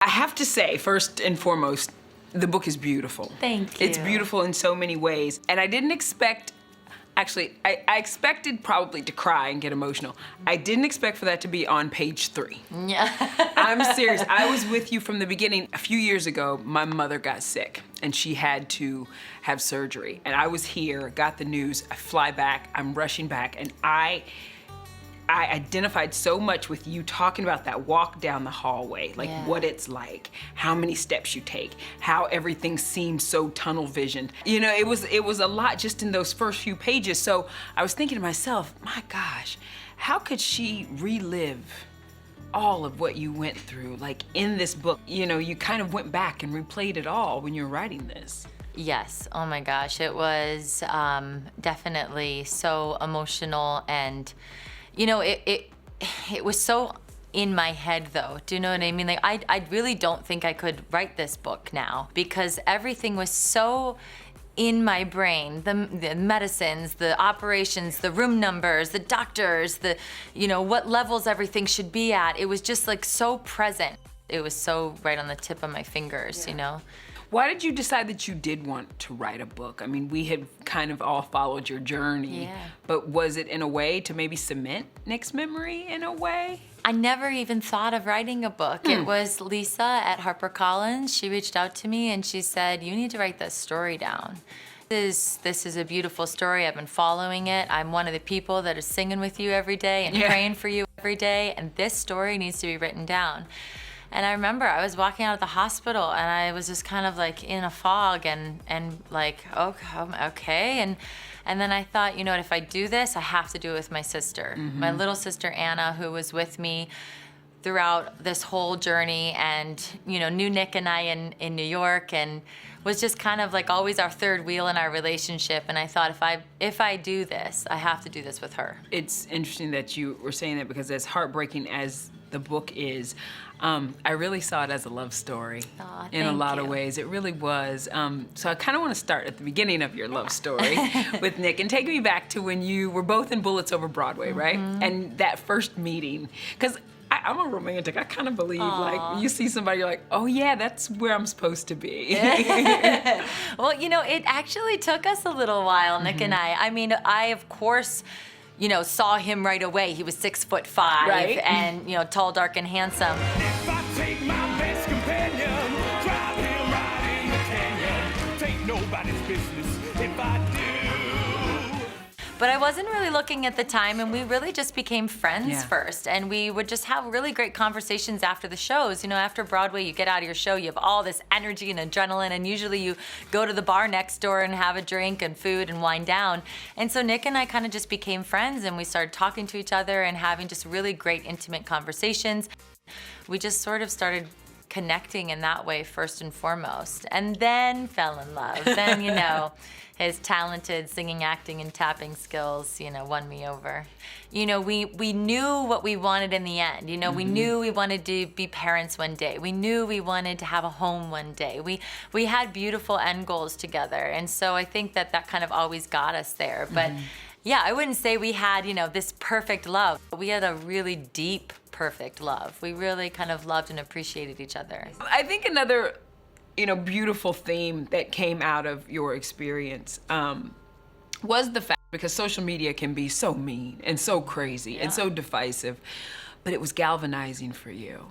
I have to say, first and foremost, the book is beautiful. Thank you. It's beautiful in so many ways. And I didn't expect, actually, I expected probably to cry and get emotional. I didn't expect for that to be on page 3. Yeah. I'm serious. I was with you from the beginning. A few years ago, my mother got sick and she had to have surgery. And I was here, got the news, I fly back, I'm rushing back, and I identified so much with you talking about that walk down the hallway, like what it's like, how many steps you take, how everything seems so tunnel visioned. You know, it was a lot just in those first few pages. So I was thinking to myself, my gosh, how could she relive all of what you went through, like in this book? You know, you kind of went back and replayed it all when you were writing this. Yes, oh my gosh, it was definitely so emotional, and you know, it was so in my head though. Do you know what I mean? Like I really don't think I could write this book now because everything was so in my brain. The medicines, the operations, the room numbers, the doctors, you know, what levels everything should be at. It was just like so present. It was so right on the tip of my fingers, you know? Why did you decide that you did want to write a book? I mean, we had kind of all followed your journey, but was it in a way to maybe cement Nick's memory in a way? I never even thought of writing a book. It was Lisa at HarperCollins. She reached out to me and she said, you need to write this story down. This is a beautiful story. I've been following it. I'm one of the people that is singing with you every day and praying for you every day, and this story needs to be written down. And I remember I was walking out of the hospital and I was just kind of like in a fog and like, okay. And then I thought, you know what, if I do this, I have to do it with my sister. My little sister, Anna, who was with me throughout this whole journey and, you know, knew Nick and I in New York and was just kind of like always our third wheel in our relationship. And I thought if I do this, I have to do this with her. It's interesting that you were saying that because as heartbreaking as the book is, I really saw it as a love story in a lot of ways. It really was. So I kind of want to start at the beginning of your love story with Nick and take me back to when you were both in Bullets Over Broadway, right? And that first meeting, because I'm a romantic. I kind of believe like when you see somebody, you're like, oh yeah, that's where I'm supposed to be. Well, you know, it actually took us a little while, Nick and I. I mean, I of course, you know, saw him right away. He was 6'5", and you know, tall, dark, and handsome. If I take my best companion, drive him right in the canyon, take nobody's business if I do. But I wasn't really looking at the time, and we really just became friends first. And we would just have really great conversations after the shows. You know, after Broadway, you get out of your show, you have all this energy and adrenaline, and usually you go to the bar next door and have a drink and food and wind down. And so Nick and I kind of just became friends, and we started talking to each other and having just really great, intimate conversations. We just sort of started connecting in that way first and foremost, and then fell in love. Then, you know, his talented singing, acting, and tapping skills, you know, won me over. You know, we knew what we wanted in the end. You know, we knew we wanted to be parents one day. We knew we wanted to have a home one day. We had beautiful end goals together, and so I think that kind of always got us there. But yeah, I wouldn't say we had, you know, this perfect love. We had a really deep, perfect love. We really kind of loved and appreciated each other. I think another, you know, beautiful theme that came out of your experience was the fact, because social media can be so mean and so crazy and so divisive, but it was galvanizing for you.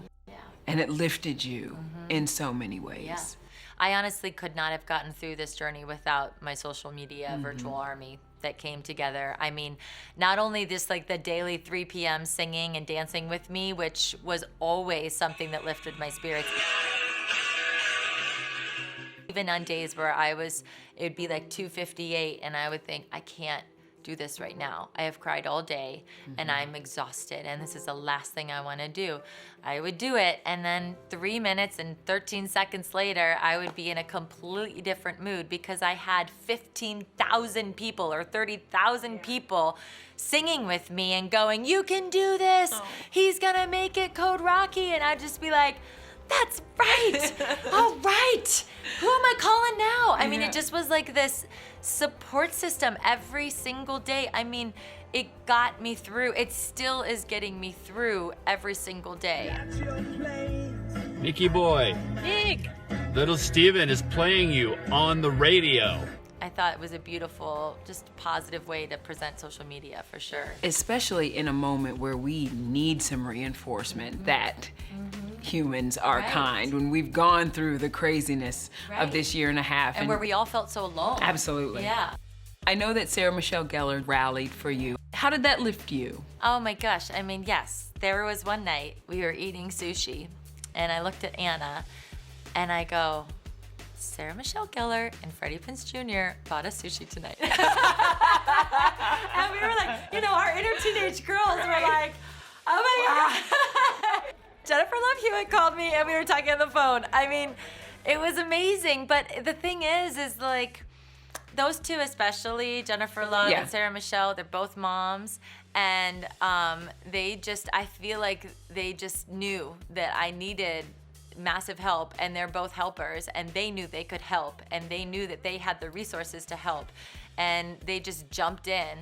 And it lifted you in so many ways. I honestly could not have gotten through this journey without my social media virtual army that came together. I mean, not only this like the daily 3 p.m. singing and dancing with me, which was always something that lifted my spirits. Even on days where it'd be like 2:58 and I would think, I can't do this right now. I have cried all day and I'm exhausted and this is the last thing I want to do. I would do it, and then 3 minutes and 13 seconds later, I would be in a completely different mood because I had 15,000 people or 30,000 people singing with me and going, you can do this. He's gonna make it, Code Rocky. And I'd just be like, that's right. All right. Who am I calling now? I mean, it just was like this support system every single day. I mean, it got me through. It still is getting me through every single day. Mickey boy, Nick! little Steven is playing you on the radio. I thought it was a beautiful, just positive way to present social media for sure. Especially in a moment where we need some reinforcement that humans are Right. kind, when we've gone through the craziness of this year and a half. And where we all felt so alone. Absolutely. Yeah. I know that Sarah Michelle Gellar rallied for you. How did that lift you? Oh my gosh, I mean, yes. There was one night we were eating sushi, and I looked at Anna, and I go, Sarah Michelle Gellar and Freddie Prinze Jr. bought us sushi tonight. And we were like, you know, our inner teenage girls were like, oh my God. Jennifer Love Hewitt called me, and we were talking on the phone. I mean, it was amazing. But the thing is like, those two especially, Jennifer Love Yeah. and Sarah Michelle, they're both moms. And they just, I feel like they just knew that I needed massive help, and they're both helpers, and they knew they could help, and they knew that they had the resources to help, and they just jumped in.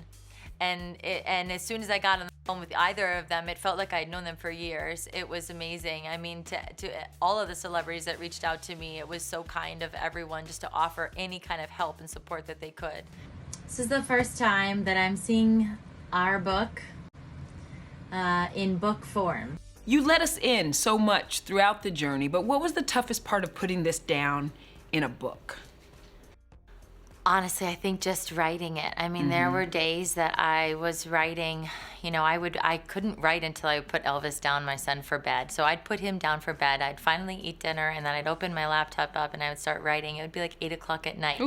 And as soon as I got on the phone with either of them, it felt like I'd known them for years. It was amazing. I mean, to all of the celebrities that reached out to me, it was so kind of everyone just to offer any kind of help and support that they could. This is the first time that I'm seeing our book in book form. You let us in so much throughout the journey, but what was the toughest part of putting this down in a book? Honestly, I think just writing it. I mean, there were days that I was writing, you know, I couldn't write until I put Elvis down, my son, for bed. So I'd put him down for bed, I'd finally eat dinner, and then I'd open my laptop up and I would start writing. It would be like 8 o'clock at night.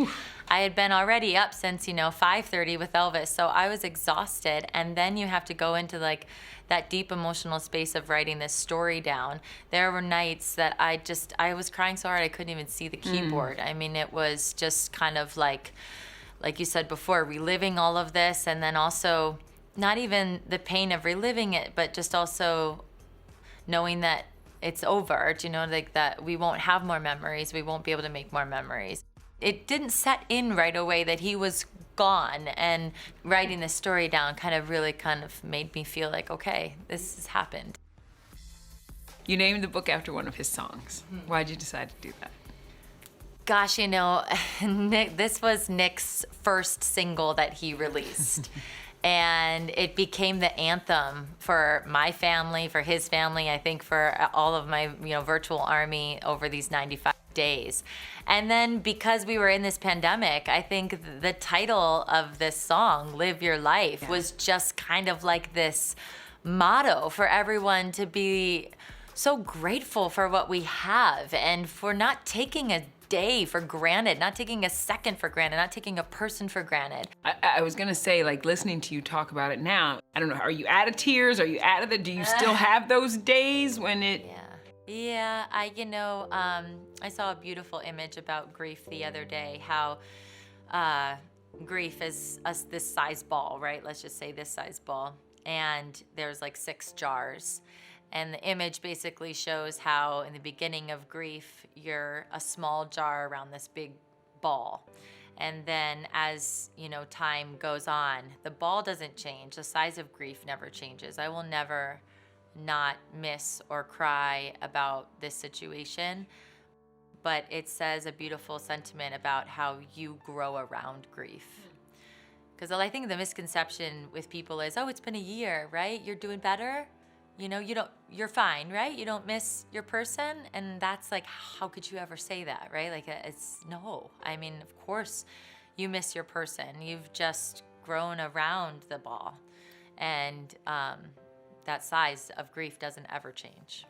I had been already up since, 5:30 with Elvis, so I was exhausted. And then you have to go into like that deep emotional space of writing this story down. There were nights that I was crying so hard I couldn't even see the keyboard. I mean, it was just kind of like you said before, reliving all of this, and then also not even the pain of reliving it, but just also knowing that it's over, like that we won't have more memories, we won't be able to make more memories. It didn't set in right away that he was gone, and writing this story down really made me feel like, okay, this has happened. You named the book after one of his songs. Why'd you decide to do that? Gosh, Nick, this was Nick's first single that he released. And it became the anthem for my family, for his family, I think for all of my virtual army over these 95 days. And then because we were in this pandemic, I think the title of this song, Live Your Life, was just kind of like this motto for everyone to be so grateful for what we have, and for not taking a day for granted, not taking a second for granted, not taking a person for granted. I was gonna say, listening to you talk about it now, I don't know, are you out of tears? Are you out of do you still have those days when it? Yeah, I saw a beautiful image about grief the other day, how grief is this size ball, right? Let's just say this size ball. And there's 6 jars. And the image basically shows how in the beginning of grief, you're a small jar around this big ball. And then as, time goes on, the ball doesn't change. The size of grief never changes. I will never not miss or cry about this situation. But it says a beautiful sentiment about how you grow around grief. Because I think the misconception with people is, oh, it's been a year, right? You're doing better. You're fine, right? You don't miss your person. And that's how could you ever say that, right? No. I mean, of course you miss your person. You've just grown around the ball. And that size of grief doesn't ever change.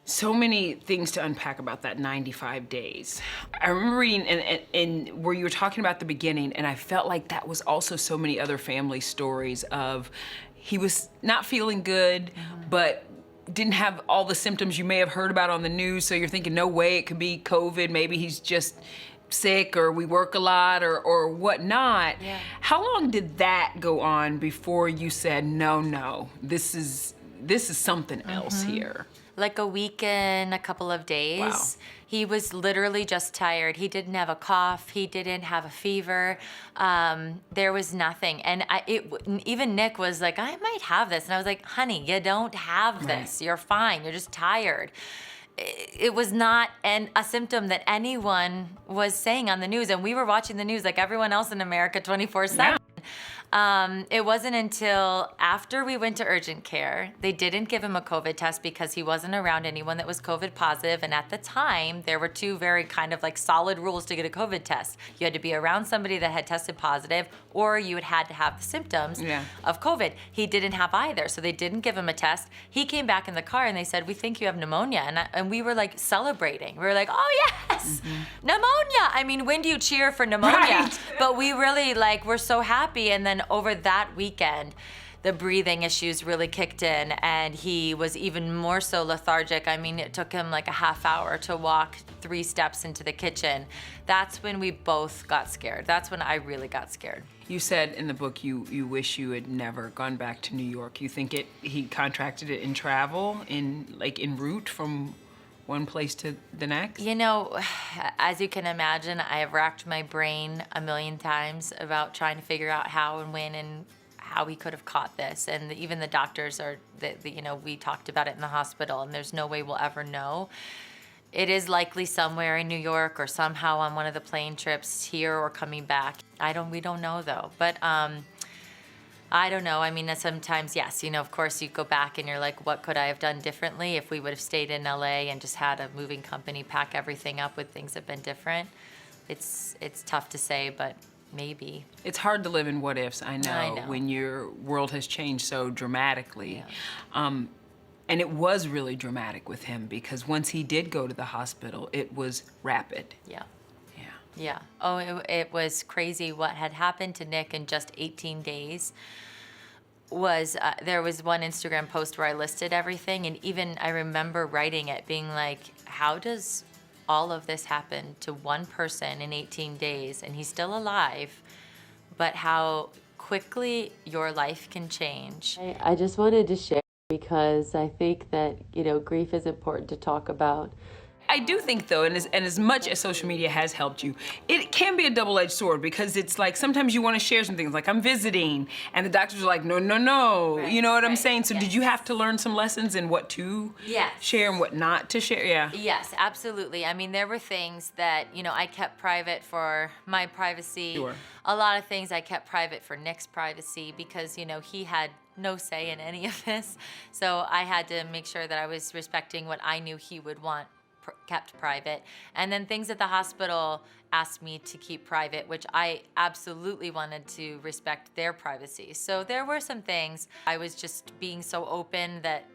So many things to unpack about that 95 days. I remember reading and where you were talking about the beginning, and I felt like that was also so many other family stories of he was not feeling good, but didn't have all the symptoms you may have heard about on the news, so you're thinking, no way, it could be COVID, maybe he's just sick, or we work a lot, or whatnot. Yeah. How long did that go on before you said, no, this is something else here? Like a week and a couple of days. Wow. He was literally just tired. He didn't have a cough. He didn't have a fever. There was nothing. And even Nick was like, I might have this. And I was like, honey, you don't have this. You're fine. You're just tired. it was not a symptom that anyone was saying on the news. And we were watching the news like everyone else in America 24/7. It wasn't until after we went to urgent care, they didn't give him a COVID test because he wasn't around anyone that was COVID positive. And at the time, there were two very kind of like solid rules to get a COVID test. You had to be around somebody that had tested positive, or you had to have the symptoms of COVID. He didn't have either, so they didn't give him a test. He came back in the car and they said, "We think you have pneumonia." And we were like celebrating. We were like, "Oh yes, pneumonia." I mean, when do you cheer for pneumonia? Right. But we really like, we're so happy. And then over that weekend, the breathing issues really kicked in and he was even more so lethargic. I mean, it took him like a half hour to walk 3 steps into the kitchen. That's when we both got scared. That's when I really got scared. You said in the book you wish you had never gone back to New York. You think he contracted it in travel, en route from one place to the next? You know, as you can imagine, I have racked my brain a million times about trying to figure out how and when and how he could have caught this. And even the doctors we talked about it in the hospital, and there's no way we'll ever know. It is likely somewhere in New York or somehow on one of the plane trips here or coming back. We don't know though. But I don't know. I mean, sometimes, yes, of course you go back and you're like, what could I have done differently if we would have stayed in LA and just had a moving company pack everything up? Would things have been different? It's tough to say, but maybe. It's hard to live in what ifs, I know. When your world has changed so dramatically. Yeah. And it was really dramatic with him because once he did go to the hospital, it was rapid. Yeah. Yeah. Oh, it was crazy what had happened to Nick in just 18 days. There was one Instagram post where I listed everything, and even I remember writing it, being like, how does all of this happen to one person in 18 days, and he's still alive, but how quickly your life can change. I just wanted to share because I think that, grief is important to talk about. I do think though, and as much as social media has helped you, it can be a double-edged sword because it's like sometimes you want to share some things like I'm visiting and the doctors are like, no. Right, you know what I'm saying? So did you have to learn some lessons in what to share and what not to share? Yeah. Yes, absolutely. I mean, there were things that, I kept private for my privacy. Sure. A lot of things I kept private for Nick's privacy because, he had no say in any of this. So I had to make sure that I was respecting what I knew he would want kept private. And then things at the hospital asked me to keep private, which I absolutely wanted to respect their privacy. So there were some things I was just being so open that,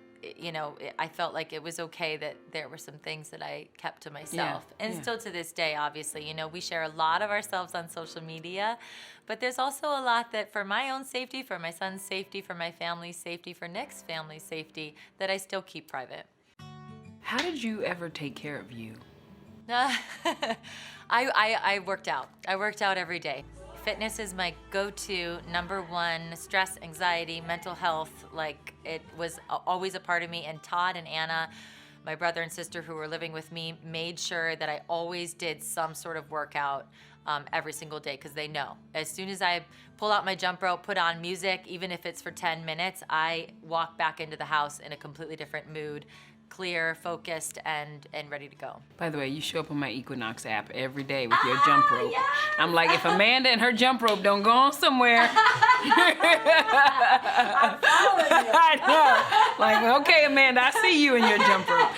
I felt like it was okay that there were some things that I kept to myself. And still to this day, obviously, we share a lot of ourselves on social media, but there's also a lot that for my own safety, for my son's safety, for my family's safety, for Nick's family's safety, that I still keep private. How did you ever take care of you? I worked out. I worked out every day. Fitness is my go-to #1 stress, anxiety, mental health. Like it was always a part of me. And Todd and Anna, my brother and sister who were living with me, made sure that I always did some sort of workout every single day because they know. As soon as I pull out my jump rope, put on music, even if it's for 10 minutes, I walk back into the house in a completely different mood, clear, focused, and ready to go. By the way, you show up on my Equinox app every day with your jump rope. Yes. I'm like, if Amanda and her jump rope don't go on somewhere. I'm following you. I know. Like, okay, Amanda, I see you in your jump rope.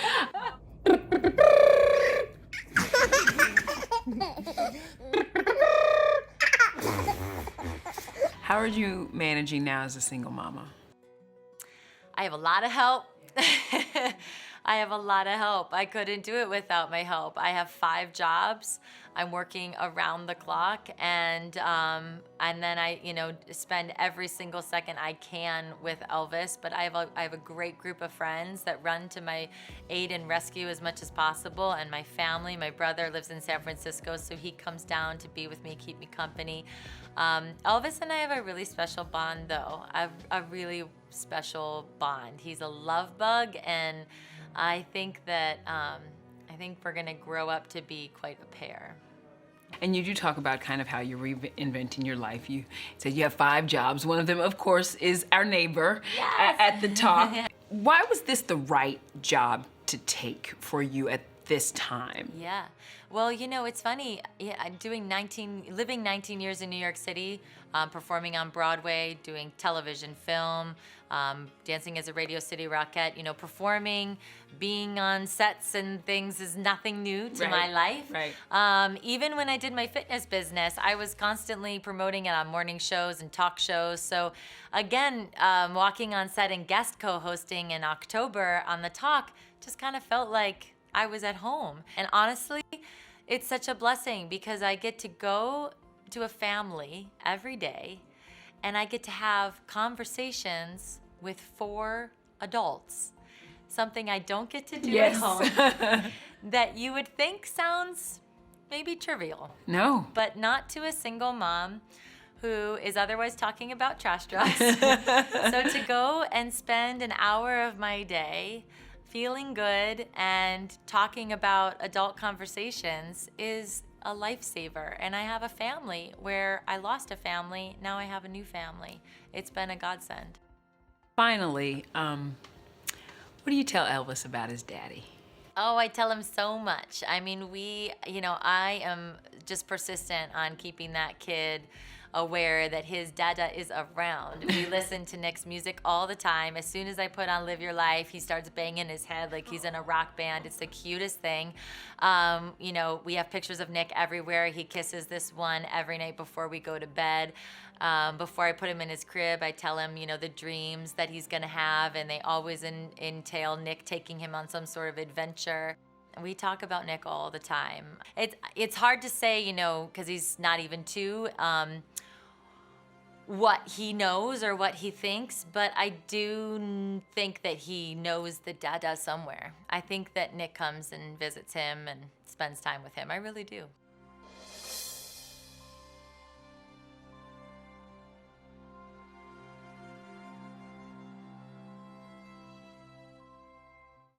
How are you managing now as a single mama? I have a lot of help. I have a lot of help. I couldn't do it without my help. I have 5 jobs. I'm working around the clock, and then I, spend every single second I can with Elvis. But I have a great group of friends that run to my aid and rescue as much as possible, and my family. My brother lives in San Francisco, so he comes down to be with me, keep me company. Elvis and I have a really special bond, though. A really special bond. He's a love bug, and I think that we're gonna grow up to be quite a pair. And you do talk about kind of how you're reinventing your life. You said you have 5 jobs. One of them, of course, is our neighbor at the top. Why was this the right job to take for you at this time? Yeah. Well, it's funny. Yeah, I'm living 19 years in New York City, performing on Broadway, doing television, film, dancing as a Radio City Rockette. Performing, being on sets and things is nothing new to my life. Right. Even when I did my fitness business, I was constantly promoting it on morning shows and talk shows. So again, walking on set and guest co-hosting in October on The Talk just kind of felt like I was at home. And honestly, it's such a blessing because I get to go to a family every day and I get to have conversations with 4 adults. Something I don't get to do at home that you would think sounds maybe trivial. No. But not to a single mom who is otherwise talking about trash trucks. So to go and spend an hour of my day feeling good and talking about adult conversations is a lifesaver. And I have a family where I lost a family, now I have a new family. It's been a godsend. Finally, what do you tell Elvis about his daddy? Oh, I tell him so much. I mean, I am just persistent on keeping that kid aware that his dada is around. We listen to Nick's music all the time. As soon as I put on Live Your Life, he starts banging his head like he's in a rock band. It's the cutest thing. We have pictures of Nick everywhere. He kisses this one every night before we go to bed. Before I put him in his crib, I tell him, the dreams that he's gonna have, and they always entail Nick taking him on some sort of adventure. We talk about Nick all the time. It's hard to say, because he's not even 2, what he knows or what he thinks, but I do think that he knows the dada somewhere. I think that Nick comes and visits him and spends time with him. I really do.